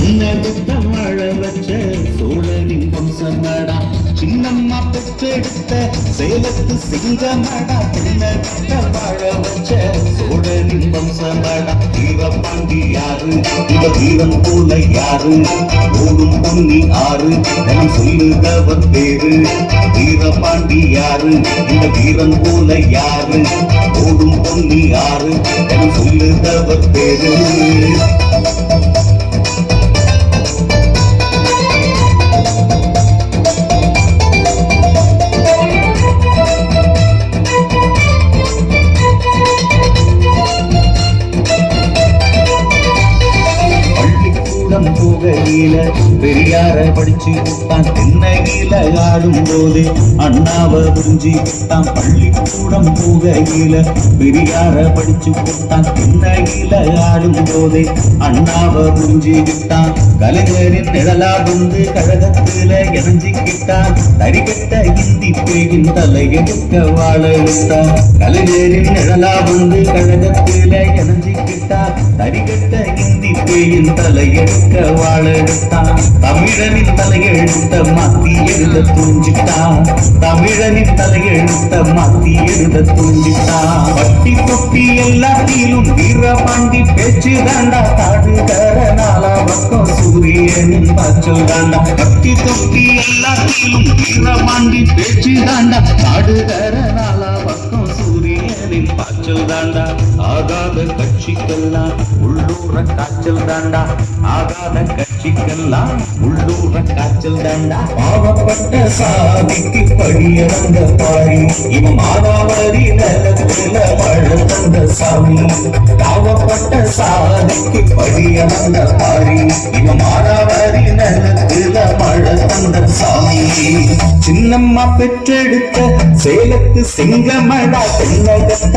தென்னகத்த வாழ வச்ச சோழனின் வம்சமடா சின்னம்மா பெற்றெடுத்த சேலத்து சிங்கமடா தென்னகத்த வாழ வச்ச சோழனின் வம்சமடா வீரபாண்டி யாரு இவ வீரன் போல யாரு ஓடும் பொன்னி ஆறு தினம் சொல்லுதவர் பேரு வீரபாண்டி யாரு இந்த வீரன் போல யாரு ஓடும் பொன்னி ஆறு தினம் சொல்லுதவர் பேரு போகையில பெரியார படிச்சு விட்டான் தென்னகில ஆடும் போது அண்ணாவ புரிஞ்சு விட்டான் பள்ளிக்கூடம் போகையில பெரியார படிச்சு விட்டான் தென்னகில ஆடும் போது அண்ணாவ புரிஞ்சு விட்டான் கலைஞரின் நிழலா வந்து கழகத்துல இணைஞ்சிக்கிட்டான் தரிகட்ட இந்தி பேயின் தலையெடுக்க வாழ விட்டான் கலைஞரின் நிழலா வந்து கழகத்துல இணைஞ்சிக்கிட்டான் தரிகட்ட இந்தி பேயின் தலையெடுக்க வாழெடுத்தான் தமிழனின் தலையெழுத்த மாத்தி எழுத தூஞ்சிட்டான் தமிழனின் தலையெழுத்த மாத்தி எழுத தூஞ்சிட்டான் பட்டி தொட்டி எல்லாத்திலும் வீரபாண்டி பேச்சு தாண்டா தாடுகிற நாலா பக்கம் சூரியனின் பாய்ச்சல் தாண்டா பட்டி தொட்டி எல்லாத்திலும் வீரபாண்டி பேச்சு தாண்டா தாடுகிற நாலா பக்கம் சூரியனின் பாய்ச்சல் தாண்டா ஆகாத கட்சிக்கெல்லாம் உள்ளூர காய்ச்சல் தாண்டா ஆகாத கட்சிக்கெல்லாம் உள்ளூர காய்ச்சல் தாண்டா பாவப்பட்ட சாதிக்கு படியறந்த பாரி இவன் மானாவாரி நிலத்துல மழை தந்த சாமி பாவப்பட்ட சாதிக்கு படியறந்த பாரி இவன் மானாவாரி நிலத்துல மழை தந்த சாமி சின்னம்மா பெற்றெடுத்த சேலத்து சிங்கமடா தென்னகத்த